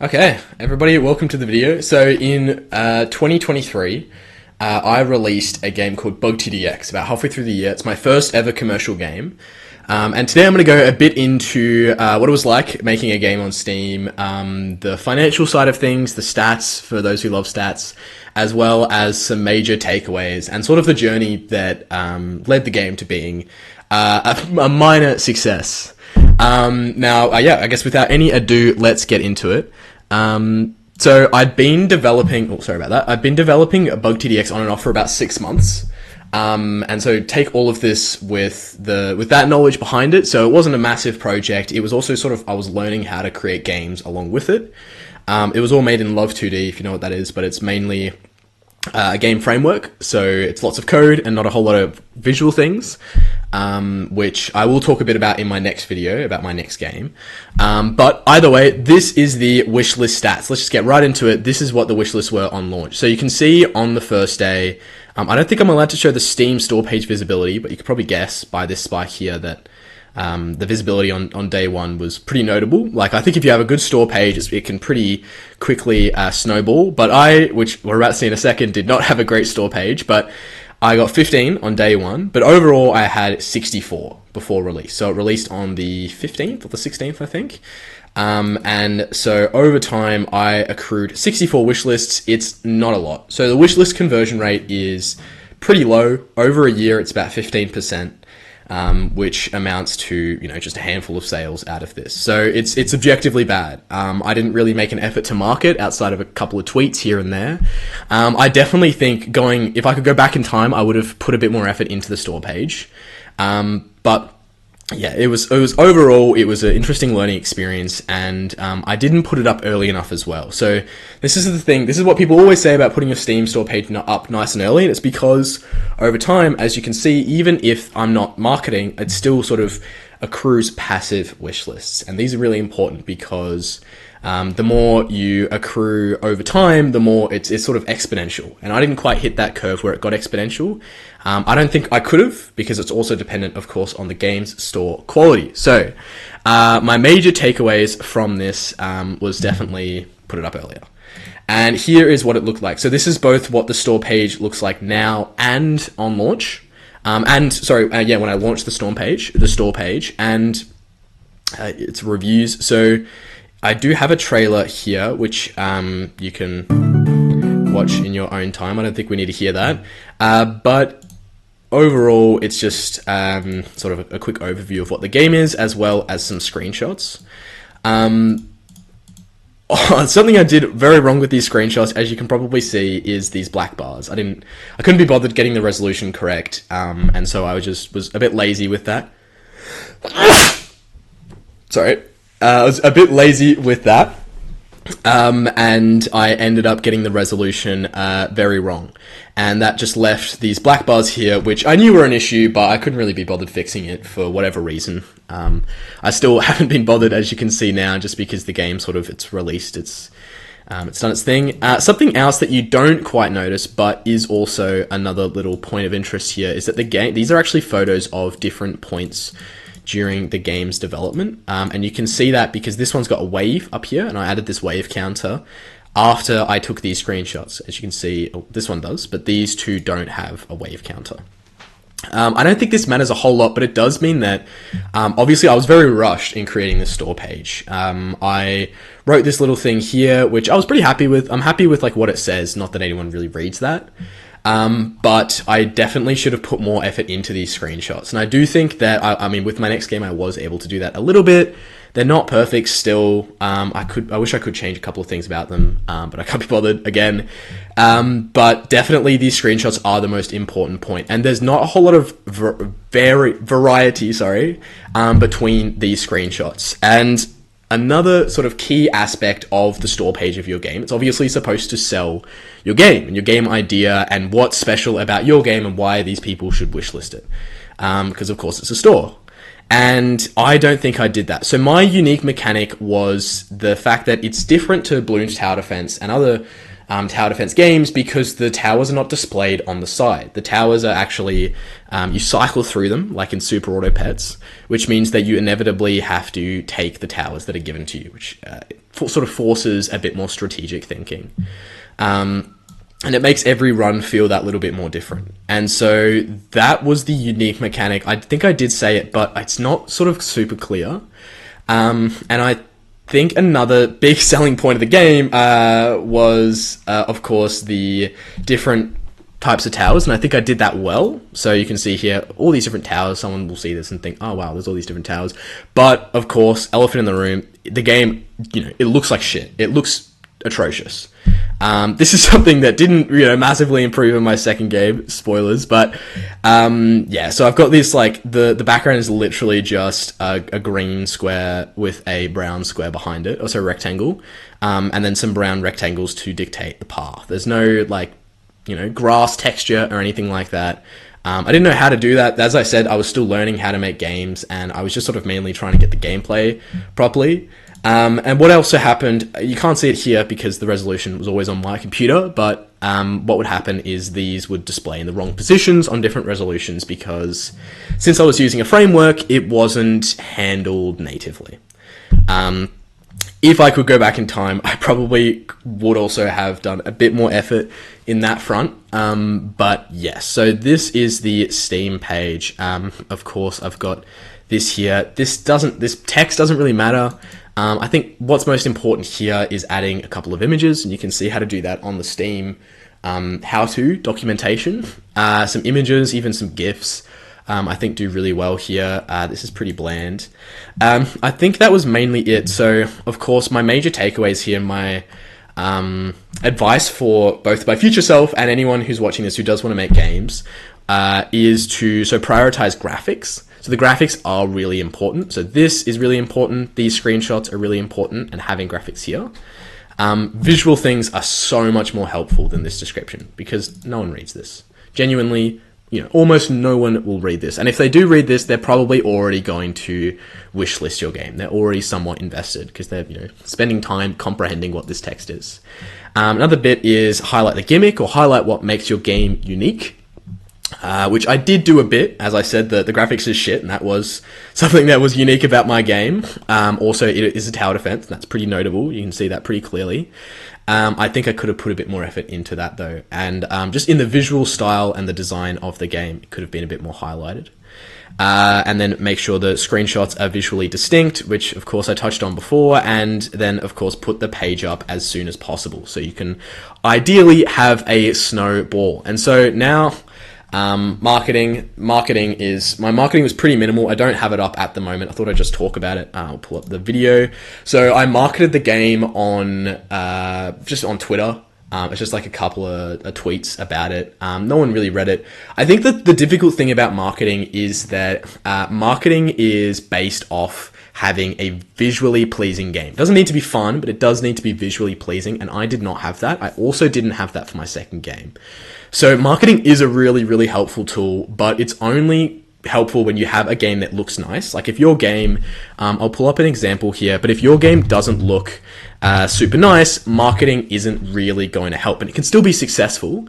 Okay, everybody, welcome to the video. So in 2023, I released a game called fishTDX about halfway through the year. It's my first ever commercial game. And today I'm going to go a bit into what it was like making a game on Steam, the financial side of things, the stats for those who love stats, as well as some major takeaways and sort of the journey that led the game to being a minor success. I guess without any ado, let's get into it. So I'd been developing, I've been developing fishTDX on and off for about 6 months. And so take all of this with that knowledge behind it. So it wasn't a massive project. It was also I was learning how to create games along with it. It was all made in Love 2D, if you know what that is, but it's mainly a game framework. So it's lots of code and not a whole lot of visual things, which I will talk a bit about in my next video about my next game. But either way, this is the wishlist stats. Let's just get right into it. This is what the wishlists were on launch. So you can see on the first day, I don't think I'm allowed to show the Steam store page visibility, but you could probably guess by this spike here that the visibility on day one was pretty notable. Like, I think if you have a good store page, it can pretty quickly snowball. But which we're about to see in a second, did not have a great store page, but I got 15 on day one. But overall, I had 64 before release. So it released on the 15th or the 16th, I think. And so over time, I accrued 64 wish lists. It's not a lot. So the wish list conversion rate is pretty low. Over a year, it's about 15%. Which amounts to, just a handful of sales out of this. So it's objectively bad. I didn't really make an effort to market outside of a couple of tweets here and there. I definitely think if I could go back in time, I would have put a bit more effort into the store page. But yeah, it was overall, it was an interesting learning experience, and I didn't put it up early enough as well. So this is the thing. This is what people always say about putting your Steam store page up nice and early, and it's because over time, as you can see, even if I'm not marketing, it still sort of accrues passive wish lists. And these are really important because the more you accrue over time, the more it's sort of exponential. And I didn't quite hit that curve where it got exponential. I don't think I could have, because it's also dependent, of course, on the game's store quality. So my major takeaways from this was definitely put it up earlier. And here is what it looked like. So this is both what the store page looks like now and on launch. When I launched the store page, and its reviews. So I do have a trailer here, which you can watch in your own time. I don't think we need to hear that. But overall, it's just sort of a quick overview of what the game is, as well as some screenshots. Something I did very wrong with these screenshots, as you can probably see, is these black bars. I couldn't be bothered getting the resolution correct, and so I was a bit lazy with that. Sorry. I was a bit lazy with that, and I ended up getting the resolution very wrong. And that just left these black bars here, which I knew were an issue, but I couldn't really be bothered fixing it for whatever reason. I still haven't been bothered, as you can see now, just because the game it's released, it's done its thing. Something else that you don't quite notice, but is also another little point of interest here, is that these are actually photos of different points during the game's development. And you can see that because this one's got a wave up here, and I added this wave counter after I took these screenshots. As you can see, this one does, but these two don't have a wave counter. I don't think this matters a whole lot, but it does mean that obviously I was very rushed in creating this store page. I wrote this little thing here, which I was pretty happy with. I'm happy with what it says, not that anyone really reads that. But I definitely should have put more effort into these screenshots. And I do think that, I mean, with my next game, I was able to do that a little bit. They're not perfect still. I wish I could change a couple of things about them, but I can't be bothered again. But definitely these screenshots are the most important point. And there's not a whole lot of variety, between these screenshots. And another sort of key aspect of the store page of your game, it's obviously supposed to sell your game and your game idea and what's special about your game and why these people should wishlist it. Because of course it's a store. And I don't think I did that. So my unique mechanic was the fact that it's different to Bloons Tower Defense and other tower defense games because the towers are not displayed on the side. The towers are actually, you cycle through them like in Super Auto Pets, which means that you inevitably have to take the towers that are given to you, which sort of forces a bit more strategic thinking. And it makes every run feel that little bit more different. And so that was the unique mechanic. I think I did say it, but it's not sort of super clear. And I think another big selling point of the game was, of course, the different types of towers. And I think I did that well. So you can see here all these different towers. Someone will see this and think, oh, wow, there's all these different towers. But, of course, elephant in the room, the game, it looks like shit. It looks atrocious. This is something that didn't, massively improve in my second game. Spoilers, but so I've got this, like, the background is literally just a green square with a brown square behind it, also a rectangle, and then some brown rectangles to dictate the path. There's no, grass texture or anything like that. I didn't know how to do that. As I said, I was still learning how to make games, and I was just sort of mainly trying to get the gameplay properly. And what also happened, you can't see it here because the resolution was always on my computer, but what would happen is these would display in the wrong positions on different resolutions because since I was using a framework, it wasn't handled natively. If I could go back in time, I probably would also have done a bit more effort in that front. But yes, so this is the Steam page. Of course, I've got this here. This text doesn't really matter. I think what's most important here is adding a couple of images, and you can see how to do that on the Steam how-to documentation. Some images, even some GIFs, I think do really well here. This is pretty bland. I think that was mainly it. So, of course, my major takeaways here, my advice for both my future self and anyone who's watching this who does want to make games is to prioritize graphics. So the graphics are really important. So this is really important. These screenshots are really important, and having graphics here. Visual things are so much more helpful than this description because no one reads this. Genuinely, almost no one will read this. And if they do read this, they're probably already going to wishlist your game. They're already somewhat invested because they're, spending time comprehending what this text is. Another bit is highlight the gimmick or highlight what makes your game unique. Which I did do a bit. As I said, the graphics is shit, and that was something that was unique about my game. Also, it is a tower defense. That's pretty notable. You can see that pretty clearly. I think I could have put a bit more effort into that, though. And just in the visual style and the design of the game, it could have been a bit more highlighted. And then make sure the screenshots are visually distinct, which, of course, I touched on before. And then, of course, put the page up as soon as possible. So you can ideally have a snowball. And so now... marketing was pretty minimal. I don't have it up at the moment. I thought I'd just talk about it. I'll pull up the video. So I marketed the game on just on Twitter. It's just like a couple of tweets about it. No one really read it. I think that the difficult thing about marketing is that marketing is based off having a visually pleasing game. It doesn't need to be fun, but it does need to be visually pleasing, and I did not have that. I also didn't have that for my second game. So marketing is a really, really helpful tool, but it's only helpful when you have a game that looks nice. Like if your game, I'll pull up an example here, but if your game doesn't look super nice, marketing isn't really going to help, and it can still be successful.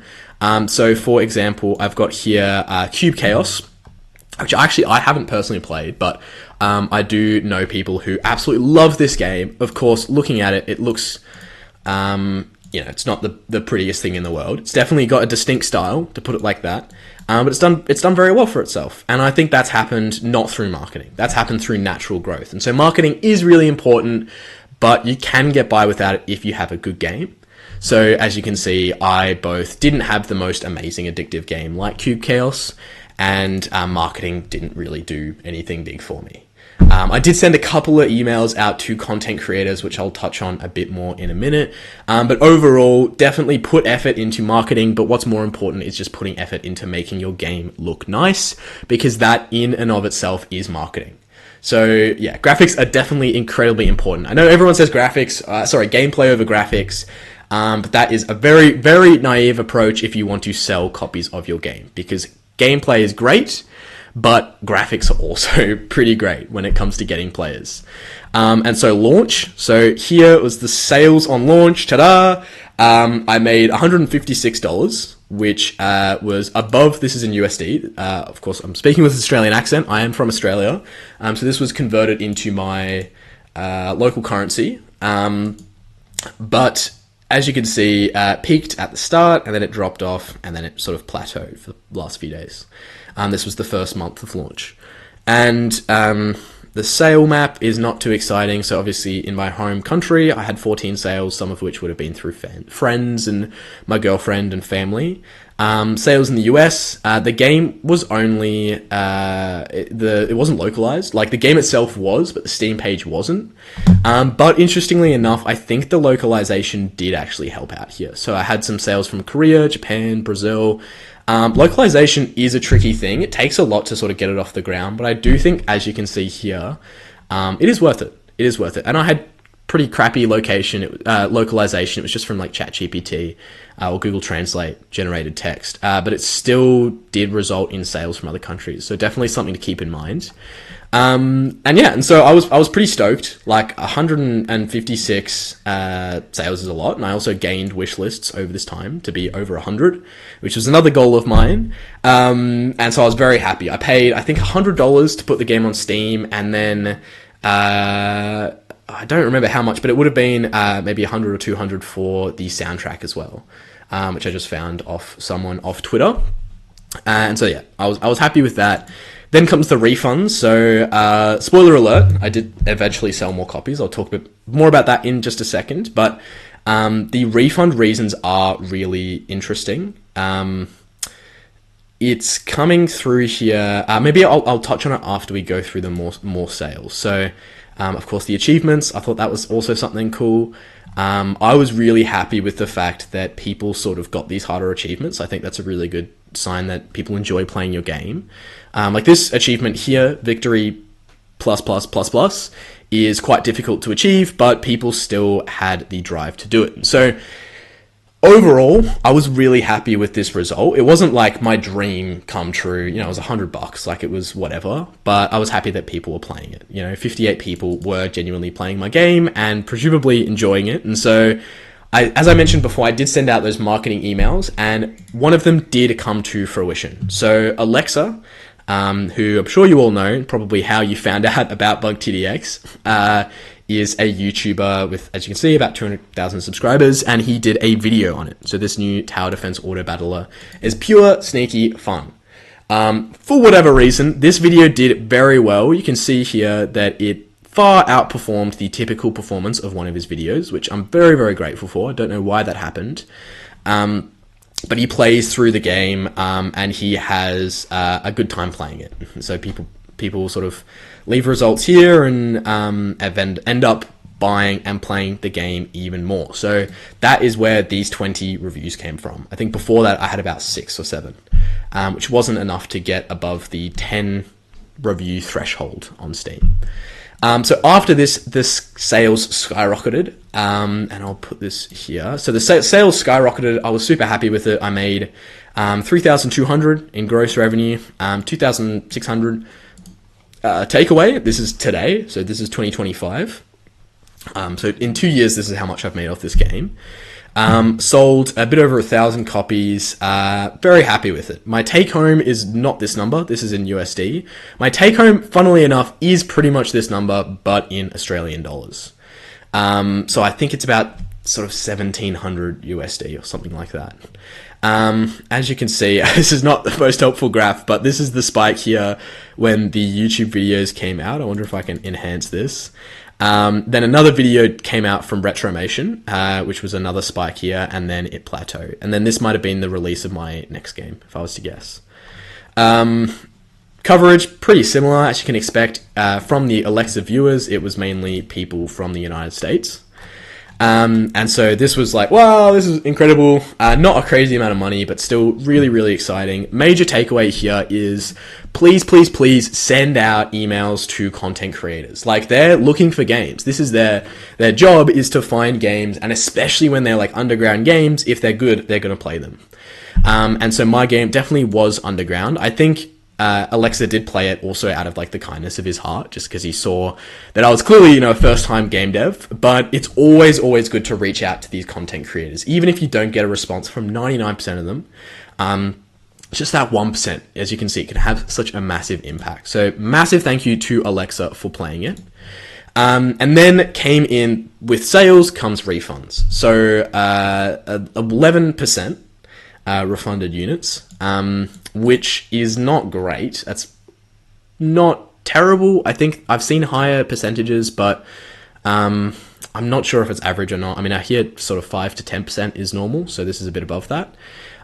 So for example, I've got here Cube Chaos, which actually I haven't personally played, but I do know people who absolutely love this game. Of course, looking at it, it looks... it's not the prettiest thing in the world. It's definitely got a distinct style, to put it like that. But it's done very well for itself. And I think that's happened not through marketing. That's happened through natural growth. And so marketing is really important, but you can get by without it if you have a good game. So as you can see, I both didn't have the most amazing addictive game like Cube Chaos, and marketing didn't really do anything big for me. I did send a couple of emails out to content creators, which I'll touch on a bit more in a minute. But overall, definitely put effort into marketing. But what's more important is just putting effort into making your game look nice, because that in and of itself is marketing. So yeah, graphics are definitely incredibly important. I know everyone says gameplay over graphics. But that is a very, very naive approach if you want to sell copies of your game, because gameplay is great, but graphics are also pretty great when it comes to getting players. And so launch. So here was the sales on launch. Ta-da! I made $156, which was above, this is in USD. Of course, I'm speaking with an Australian accent. I am from Australia. So this was converted into my local currency. But as you can see, peaked at the start, and then it dropped off, and then it sort of plateaued for the last few days. This was the first month of launch. And the sale map is not too exciting. So obviously in my home country, I had 14 sales, some of which would have been through friends and my girlfriend and family. Sales in the US, the game was only, it wasn't localized. Like the game itself was, but the Steam page wasn't. But interestingly enough, I think the localization did actually help out here. So I had some sales from Korea, Japan, Brazil. Localization is a tricky thing. It takes a lot to sort of get it off the ground, but I do think, as you can see here, it is worth it. It is worth it. And I had pretty crappy localization. It was just from like ChatGPT or Google Translate generated text, but it still did result in sales from other countries. So definitely something to keep in mind. And so I was pretty stoked. Like 156 sales is a lot, and I also gained wish lists over this time to be over 100, which was another goal of mine. And so I was very happy. I paid, I think, $100 to put the game on Steam, and then I don't remember how much, but it would have been maybe 100 or 200 for the soundtrack as well, which I just found off someone off Twitter. And so yeah, I was happy with that. Then comes the refunds. So spoiler alert, I did eventually sell more copies. I'll talk a bit more about that in just a second. But the refund reasons are really interesting. It's coming through here. Maybe I'll touch on it after we go through the more sales. So of course, the achievements, I thought that was also something cool. I was really happy with the fact that people sort of got these harder achievements. I think that's a really good sign that people enjoy playing your game. Like this achievement here, Victory plus plus plus plus, is quite difficult to achieve, but people still had the drive to do it. So overall, I was really happy with this result. It wasn't like my dream come true. You know, it was $100, like it was whatever, but I was happy that people were playing it. You know, 58 people were genuinely playing my game and presumably enjoying it. And so as I mentioned before, I did send out those marketing emails, and one of them did come to fruition. So Alexa, who I'm sure you all know, probably how you found out about fishTDX, is a YouTuber with, as you can see, about 200,000 subscribers, and he did a video on it. So this new tower defense auto battler is pure sneaky fun. For whatever reason, this video did very well. You can see here that it far outperformed the typical performance of one of his videos, which I'm very, very grateful for. I don't know why that happened. But he plays through the game, and he has a good time playing it. So people sort of leave results here and end up buying and playing the game even more. So that is where these 20 reviews came from. I think before that I had about 6 or 7, which wasn't enough to get above the 10 review threshold on Steam. So after this sales skyrocketed, and I'll put this here. So the sales skyrocketed. I was super happy with it. I made 3,200 in gross revenue, 2,600 takeaway. This is today, so this is 2025. So in 2 years, this is how much I've made off this game. Sold a bit over 1,000 copies. Very happy with it. My take home is not this number. This is in USD. My take home, funnily enough, is pretty much this number, but in Australian dollars. So I think it's about sort of 1,700 USD or something like that. As you can see, this is not the most helpful graph, but this is the spike here when the YouTube videos came out. I wonder if I can enhance this. Then another video came out from Retromation, which was another spike here, and then it plateaued. And then this might have been the release of my next game, if I was to guess. Coverage, pretty similar, as you can expect. From the Alexa viewers, it was mainly people from the United States. And so this was like, wow, this is incredible. Not a crazy amount of money, but still really, really exciting. Major takeaway here is please, please, please send out emails to content creators. Like, they're looking for games. This is their job, is to find games, and especially when they're like underground games, if they're good, they're going to play them. And so my game definitely was underground. I think Alexa did play it also out of like the kindness of his heart, just because he saw that I was clearly, a first-time game dev. But it's always, always good to reach out to these content creators, even if you don't get a response from 99% of them. Just that 1%, as you can see, can have such a massive impact. So massive thank you to Alexa for playing it. And then came in with sales comes refunds. So 11% refunded units, which is not great. That's not terrible. I think I've seen higher percentages, but I'm not sure if it's average or not. I mean, I hear sort of 5 to 10% is normal, so this is a bit above that.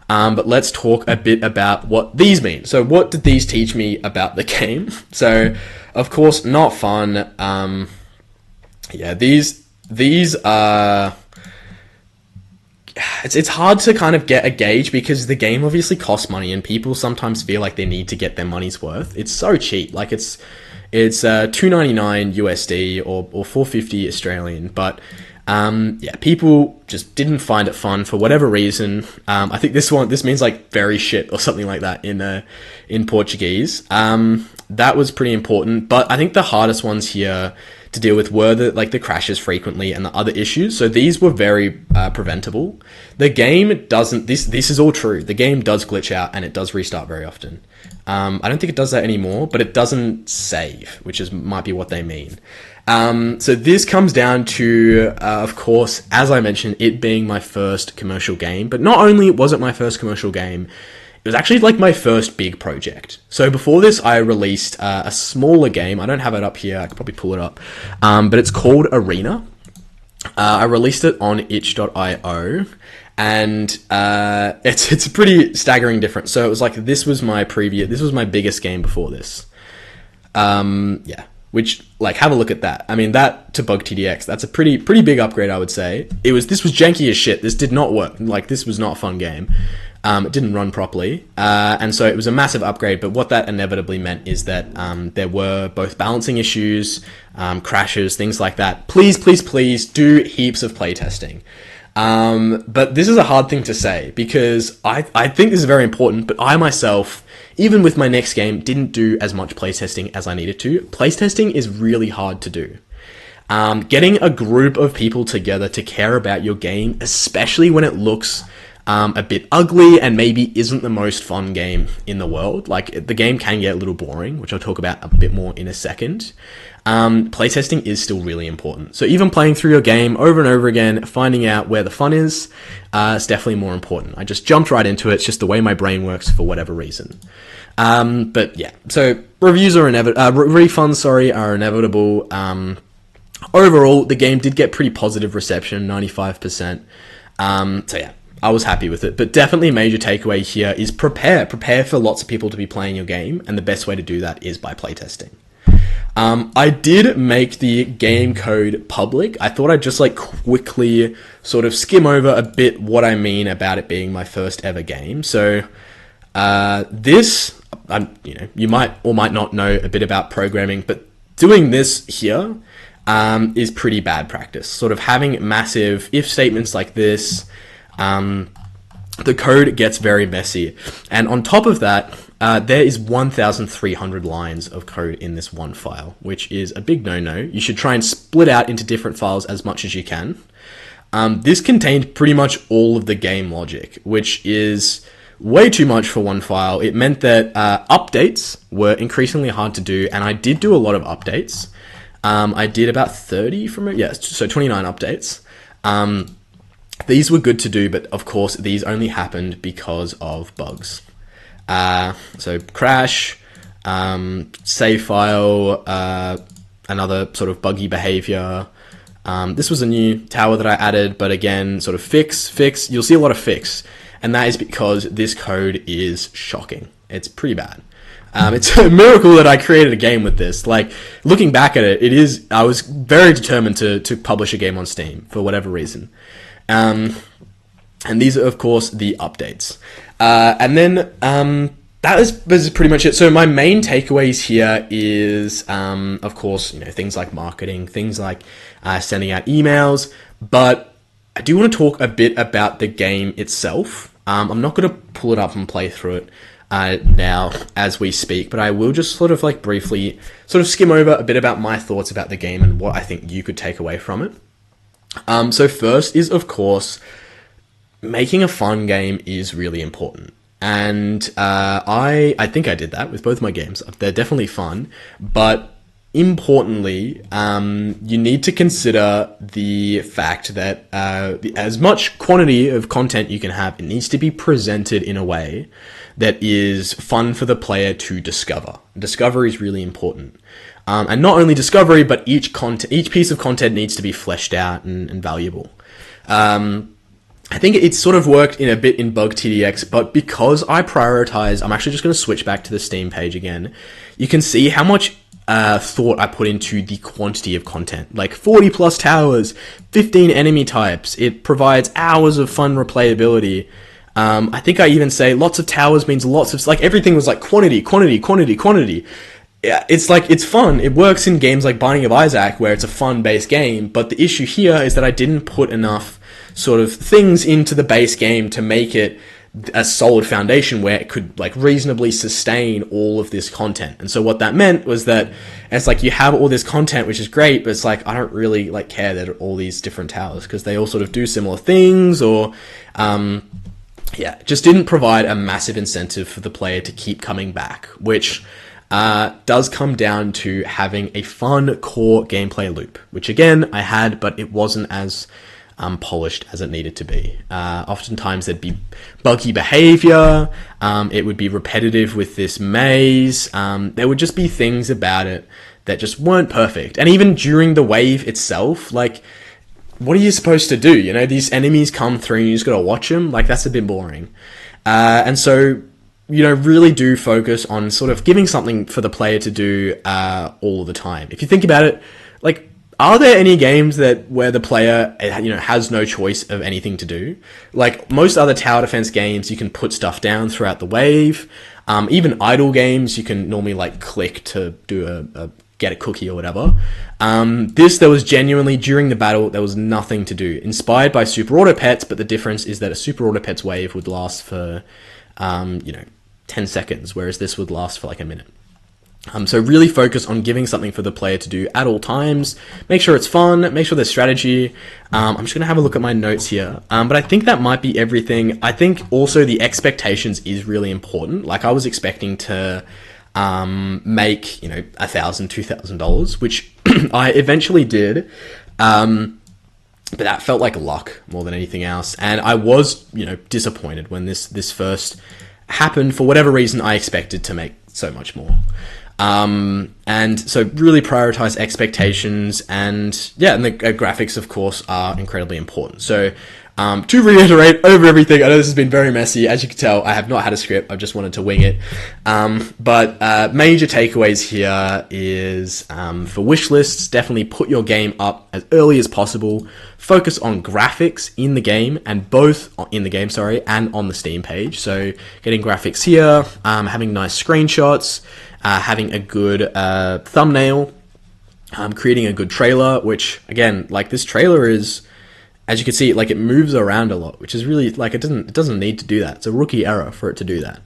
But let's talk a bit about what these mean. So what did these teach me about the game? So, of course, not fun. Yeah, these are... It's hard to kind of get a gauge because the game obviously costs money and people sometimes feel like they need to get their money's worth. It's so cheap. Like it's $2.99 USD or $4.50 Australian, but yeah, people just didn't find it fun for whatever reason. I think this means like very shit or something like that in Portuguese. That was pretty important, but I think the hardest ones here to deal with were the crashes frequently and the other issues. So these were very preventable. The game doesn't. This is all true. The game does glitch out and it does restart very often. I don't think it does that anymore, but it doesn't save, which might be what they mean. So this comes down to, of course, as I mentioned, it being my first commercial game. But not only was it my first commercial game, it was actually like my first big project. So before this, I released a smaller game. I don't have it up here. I could probably pull it up. But it's called Arena. I released it on itch.io. And it's a pretty staggering difference. So it was like, this was my biggest game before this. Yeah. Which, like, have a look at that. I mean, that to fishTDX, that's a pretty big upgrade, I would say. This was janky as shit. This did not work. Like, this was not a fun game. It didn't run properly. And so it was a massive upgrade. But what that inevitably meant is that there were both balancing issues, crashes, things like that. Please do heaps of playtesting. But this is a hard thing to say because I think this is very important, but I myself, even with my next game, didn't do as much playtesting as I needed to. Playtesting is really hard to do. Getting a group of people together to care about your game, especially when it looks a bit ugly and maybe isn't the most fun game in the world. Like, the game can get a little boring, which I'll talk about a bit more in a second. Playtesting is still really important. So even playing through your game over and over again, finding out where the fun is definitely more important. I just jumped right into it. It's just the way my brain works for whatever reason. But yeah, so refunds are inevitable. Overall, the game did get pretty positive reception, 95%. So yeah, I was happy with it, but definitely a major takeaway here is prepare for lots of people to be playing your game, and the best way to do that is by playtesting. I did make the game code public. I thought I'd just like quickly sort of skim over a bit what I mean about it being my first ever game. So you might or might not know a bit about programming, but doing this here is pretty bad practice. Sort of having massive if statements like this. The code gets very messy. And on top of that, there is 1,300 lines of code in this one file, which is a big no-no. You should try and split out into different files as much as you can. This contained pretty much all of the game logic, which is way too much for one file. It meant that updates were increasingly hard to do, and I did do a lot of updates. I did about 30 from it. Yeah, so 29 updates. These were good to do, but of course, these only happened because of bugs. So crash, save file, another sort of buggy behavior. This was a new tower that I added, but again, sort of fix. You'll see a lot of fix, and that is because this code is shocking. It's pretty bad. It's a miracle that I created a game with this. Like, looking back at it, I was very determined to publish a game on Steam for whatever reason. And these are, of course, the updates. And then that is pretty much it. So my main takeaways here is, of course, things like marketing, things like sending out emails. But I do want to talk a bit about the game itself. I'm not going to pull it up and play through it now as we speak, but I will just sort of like briefly sort of skim over a bit about my thoughts about the game and what I think you could take away from it. So first is, of course, making a fun game is really important. And I think I did that with both my games. They're definitely fun, but importantly, you need to consider the fact that as much quantity of content you can have, it needs to be presented in a way that is fun for the player to discover. Discovery is really important. And not only discovery, but each piece of content needs to be fleshed out and valuable. I think it's sort of worked in a bit in fishTDX, but because I prioritize, I'm actually just going to switch back to the Steam page again. You can see how much thought I put into the quantity of content, like 40 plus towers, 15 enemy types. It provides hours of fun replayability. I think I even say lots of towers means lots of, like, everything was like quantity. Yeah, it's like, it's fun. It works in games like Binding of Isaac, where it's a fun-based game, but the issue here is that I didn't put enough sort of things into the base game to make it a solid foundation where it could like reasonably sustain all of this content. And so what that meant was that it's like you have all this content, which is great, but it's like, I don't really like care that all these different towers, because they all sort of do similar things, or it just didn't provide a massive incentive for the player to keep coming back, which does come down to having a fun core gameplay loop, which again I had, but it wasn't as polished as it needed to be. Oftentimes there'd be buggy behavior, it would be repetitive with this maze, there would just be things about it that just weren't perfect. And even during the wave itself, like, what are you supposed to do? You know, these enemies come through and you just gotta watch them, like, that's a bit boring. And so, you know, really do focus on sort of giving something for the player to do all the time. If you think about it, like, are there any games where the player, you know, has no choice of anything to do? Like most other tower defense games, you can put stuff down throughout the wave. Even idle games, you can normally like click to do get a cookie or whatever. There was genuinely, during the battle, there was nothing to do. Inspired by Super Auto Pets, but the difference is that a Super Auto Pets wave would last for, 10 seconds, whereas this would last for like a minute. So really focus on giving something for the player to do at all times. Make sure it's fun, make sure there's strategy. I'm just going to have a look at my notes here. But I think that might be everything. I think also the expectations is really important. Like I was expecting to make, $1,000, $2,000, which I eventually did. But that felt like luck more than anything else. And I was, disappointed when this first happened. For whatever reason, I expected to make so much more. And so really prioritize expectations, and the graphics, of course, are incredibly important. So, to reiterate over everything, I know this has been very messy. As you can tell, I have not had a script. I've just wanted to wing it. But major takeaways here is, for wish lists, definitely put your game up as early as possible. Focus on graphics in the game, and on the Steam page. So getting graphics here, having nice screenshots, having a good thumbnail, creating a good trailer, which again, like this trailer is, as you can see, like it moves around a lot, which is really like, it doesn't need to do that. It's a rookie error for it to do that.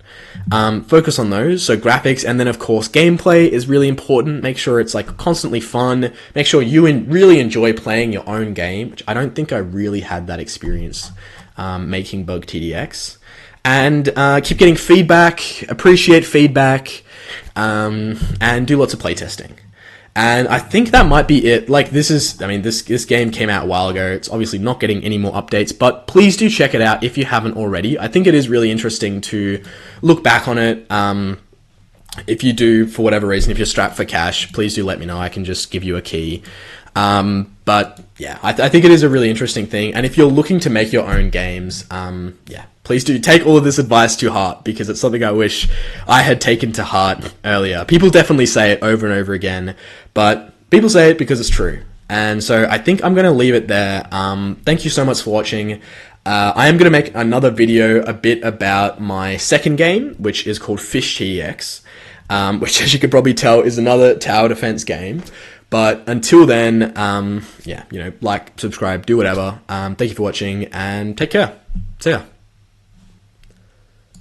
Focus on those. So graphics, and then of course gameplay is really important. Make sure it's like constantly fun. Make sure you really enjoy playing your own game, which I don't think I really had that experience making fishTDX. And keep getting feedback, appreciate feedback, and do lots of playtesting. And I think that might be it. Like this game came out a while ago. It's obviously not getting any more updates, but please do check it out if you haven't already. I think it is really interesting to look back on it. If you do, for whatever reason, if you're strapped for cash, please do let me know. I can just give you a key. But yeah, I think it is a really interesting thing. And if you're looking to make your own games, please do take all of this advice to heart, because it's something I wish I had taken to heart earlier. People definitely say it over and over again, but people say it because it's true. And so I think I'm going to leave it there. Thank you so much for watching. I am going to make another video a bit about my second game, which is called fishTDX, which, as you can probably tell, is another tower defense game. But until then, like, subscribe, do whatever. Thank you for watching, and take care. See ya.